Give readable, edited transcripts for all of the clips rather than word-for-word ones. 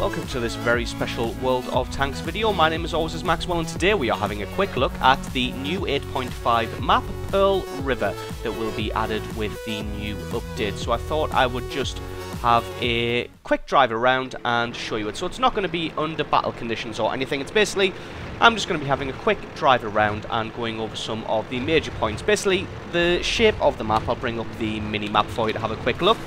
welcome to this very special World of Tanks video. My name is always Maxwell, and today we are having a quick look at the new 8.5 map, Pearl River, that will be added with the new update. So I thought I would just have a quick drive around and show you it. So it's not going to be under battle conditions or anything. It's basically, I'm just going to be having a quick drive around and going over some of the major points. Basically, the shape of the map, I'll bring up the mini-map for you to have a quick look.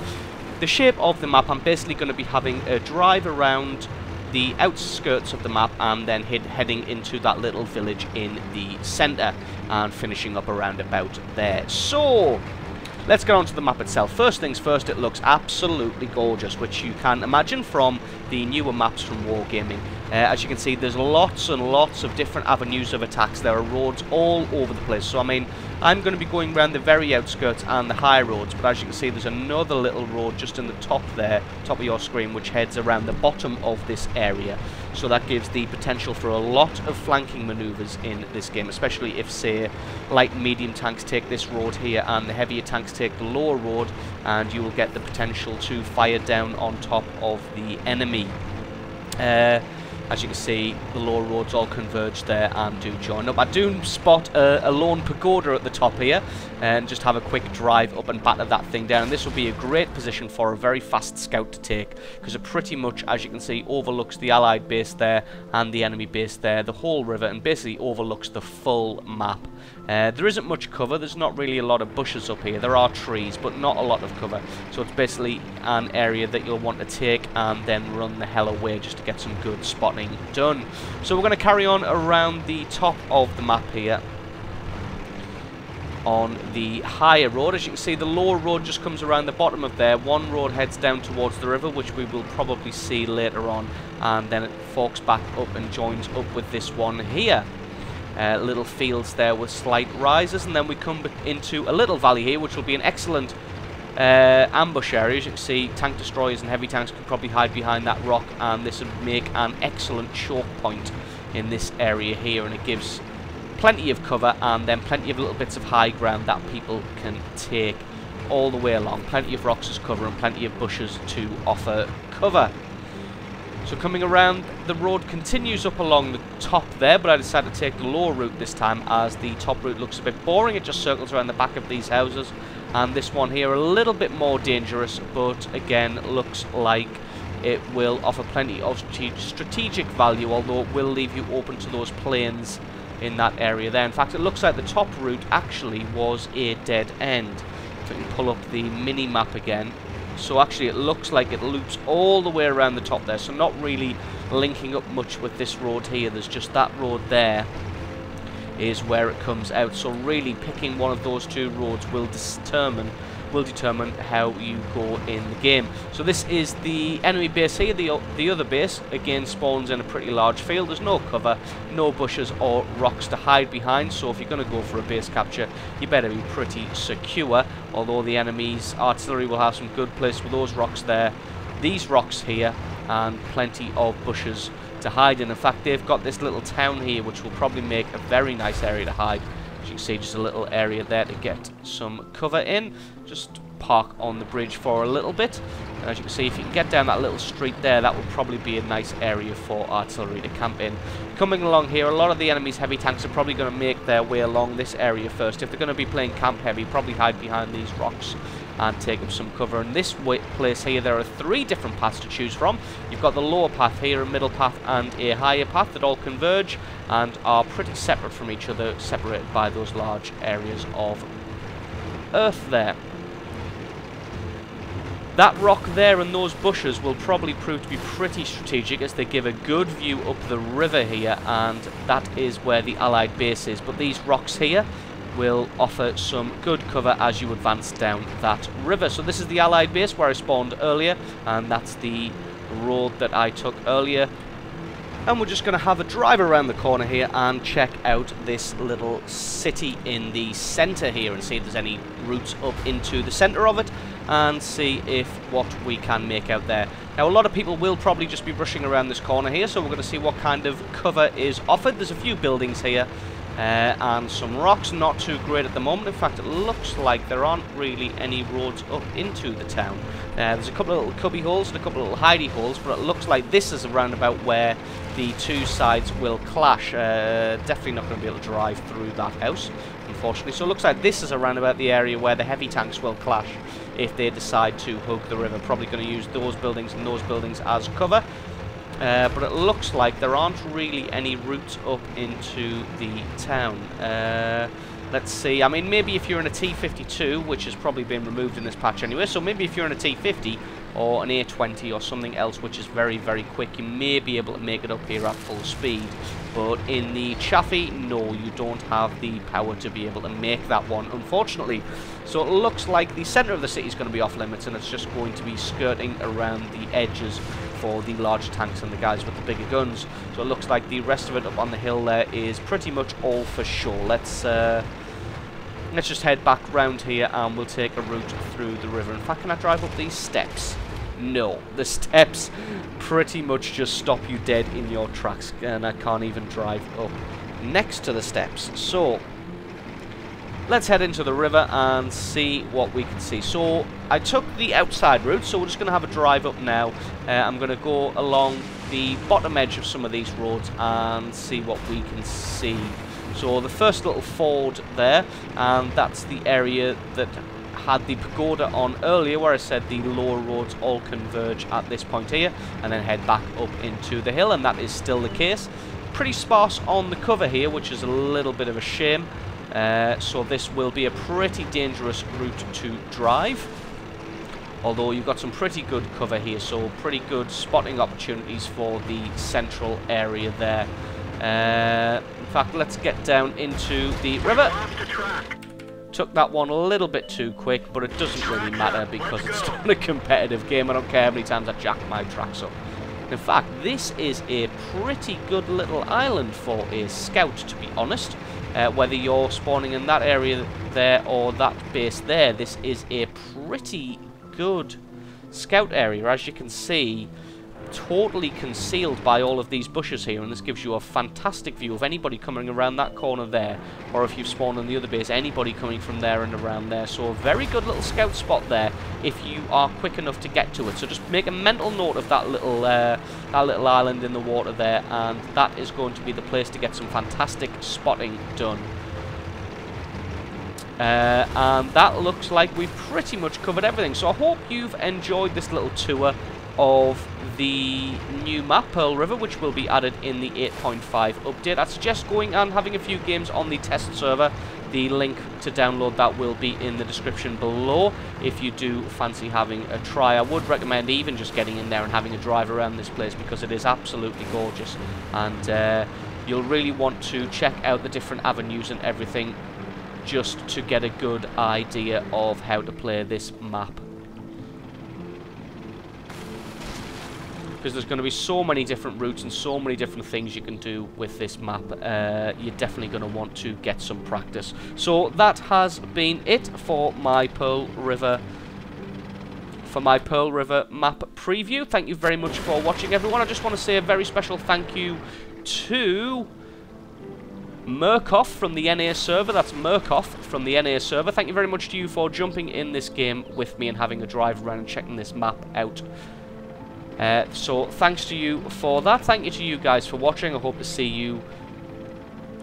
The shape of the map, I'm basically going to be having a drive around the outskirts of the map and then heading into that little village in the centre and finishing up around about there. So, let's get on to the map itself. First things first, it looks absolutely gorgeous, which you can imagine from the newer maps from Wargaming. As you can see, there's lots and lots of different avenues of attacks. There are roads all over the place. So, I mean, I'm going to be going around the very outskirts and the high roads, but as you can see, there's another little road just in the top there, top of your screen, which heads around the bottom of this area. So that gives the potential for a lot of flanking maneuvers in this game, especially if, say, light and medium tanks take this road here and the heavier tanks take the lower road, and you will get the potential to fire down on top of the enemy. As you can see, the lower roads all converge there and do join up. I do spot a lone pagoda at the top here, and just have a quick drive up and batter that thing down. And this will be a great position for a very fast scout to take, because it pretty much, as you can see, overlooks the allied base there and the enemy base there, the whole river, and basically overlooks the full map. There isn't much cover. There's not really a lot of bushes up here. There are trees, but not a lot of cover. So it's basically an area that you'll want to take and then run the hell away just to get some good spotting done. So we're going to carry on around the top of the map here on the higher road. As you can see, the lower road just comes around the bottom of there. One road heads down towards the river, which we will probably see later on, and then it forks back up and joins up with this one here. Little fields there with slight rises, and then we come into a little valley here, which will be an excellent ambush area. As you can see, tank destroyers and heavy tanks can probably hide behind that rock, and this would make an excellent choke point in this area here, and it gives plenty of cover and then plenty of little bits of high ground that people can take all the way along. Plenty of rocks as cover and plenty of bushes to offer cover. So coming around, the road continues up along the top there, but I decided to take the lower route this time, as the top route looks a bit boring. It just circles around the back of these houses, and this one here a little bit more dangerous, but again looks like it will offer plenty of strategic value, although it will leave you open to those plains in that area there. In fact, it looks like the top route actually was a dead end. If I can pull up the mini-map again. So actually it looks like it loops all the way around the top there, so not really linking up much with this road here. There's just that road there is where it comes out. So really picking one of those two roads will determine how you go in the game. So this is the enemy base here. The other base again spawns in a pretty large field. There's no cover, no bushes or rocks to hide behind, so if you're going to go for a base capture, you better be pretty secure, although the enemy's artillery will have some good place with those rocks there, these rocks here, and plenty of bushes to hide in. In fact, they've got this little town here, which will probably make a very nice area to hide. As you can see, just a little area there to get some cover in. Just park on the bridge for a little bit. And as you can see, if you can get down that little street there, that would probably be a nice area for artillery to camp in. Coming along here, a lot of the enemy's heavy tanks are probably going to make their way along this area first. If they're going to be playing camp heavy, probably hide behind these rocks and take up some cover. In this place here, there are 3 different paths to choose from. You've got the lower path here, a middle path and a higher path that all converge and are pretty separate from each other, separated by those large areas of earth there. That rock there and those bushes will probably prove to be pretty strategic, as they give a good view up the river here, and that is where the allied base is. But these rocks here will offer some good cover as you advance down that river. So this is the allied base where I spawned earlier, and that's the road that I took earlier. And we're just going to have a drive around the corner here and check out this little city in the centre here and see if there's any routes up into the centre of it, and see if what we can make out there. Now, a lot of people will probably just be rushing around this corner here, so we're going to see what kind of cover is offered. There's a few buildings here, and some rocks. Not too great at the moment. In fact, it looks like there aren't really any roads up into the town. There's a couple of little cubby holes and a couple of little hidey holes, but it looks like this is around about where the two sides will clash. Definitely not going to be able to drive through that house, unfortunately. So it looks like this is around about the area where the heavy tanks will clash if they decide to hug the river. Probably going to use those buildings and those buildings as cover. But it looks like there aren't really any routes up into the town. Let's see. I mean, maybe if you're in a T52, which has probably been removed in this patch anyway, so maybe if you're in a T50 or an A20 or something else which is very, very quick, you may be able to make it up here at full speed. But in the Chaffee, no, you don't have the power to be able to make that one, unfortunately. So it looks like the centre of the city is going to be off limits, and it's just going to be skirting around the edges for the larger tanks and the guys with the bigger guns. So it looks like the rest of it up on the hill there is pretty much all for sure. Let's just head back round here and we'll take a route through the river. In fact, can I drive up these steps? No, the steps pretty much just stop you dead in your tracks, and I can't even drive up next to the steps. So let's head into the river and see what we can see. So I took the outside route, so we're just going to have a drive up now. I'm going to go along the bottom edge of some of these roads and see what we can see. So the first little ford there, and that's the area that had the pagoda on earlier, where I said the lower roads all converge at this point here and then head back up into the hill, and that is still the case. Pretty sparse on the cover here, which is a little bit of a shame. So this will be a pretty dangerous route to drive, although you've got some pretty good cover here, so pretty good spotting opportunities for the central area there. In fact, let's get down into the river. Took that one a little bit too quick, but it doesn't really matter because it's not a competitive game. I don't care how many times I jack my tracks up. In fact, this is a pretty good little island for a scout, to be honest. Whether you're spawning in that area there or that base there, this is a pretty good scout area. As you can see, totally concealed by all of these bushes here, and this gives you a fantastic view of anybody coming around that corner there, or if you've spawned on the other base, anybody coming from there and around there. So a very good little scout spot there if you are quick enough to get to it. So just make a mental note of that little island in the water there, and that is going to be the place to get some fantastic spotting done. And that looks like we've pretty much covered everything. So I hope you've enjoyed this little tour of the new map, Pearl River, which will be added in the 8.5 update. I suggest going and having a few games on the test server. The link to download that will be in the description below if you do fancy having a try. I would recommend even just getting in there and having a drive around this place because it is absolutely gorgeous, and you'll really want to check out the different avenues and everything just to get a good idea of how to play this map. Because there's going to be so many different routes and so many different things you can do with this map. You're definitely going to want to get some practice. So that has been it for my Pearl River map preview. Thank you very much for watching, everyone. I just want to say a very special thank you to Murkoff from the NA server. That's Murkoff from the NA server. Thank you very much to you for jumping in this game with me and having a drive around and checking this map out. So thanks to you for that. Thank you to you guys for watching. I hope to see you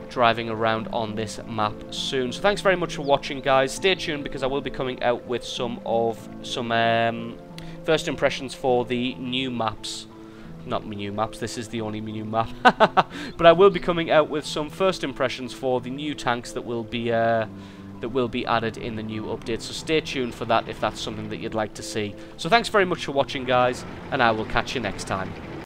driving around on this map soon. So thanks very much for watching, guys. Stay tuned because I will be coming out with some first impressions for the new maps. Not new maps, this is the only new map. But I will be coming out with some first impressions for the new tanks that will be added in the new update. So stay tuned for that if that's something that you'd like to see. So thanks very much for watching, guys, and I will catch you next time.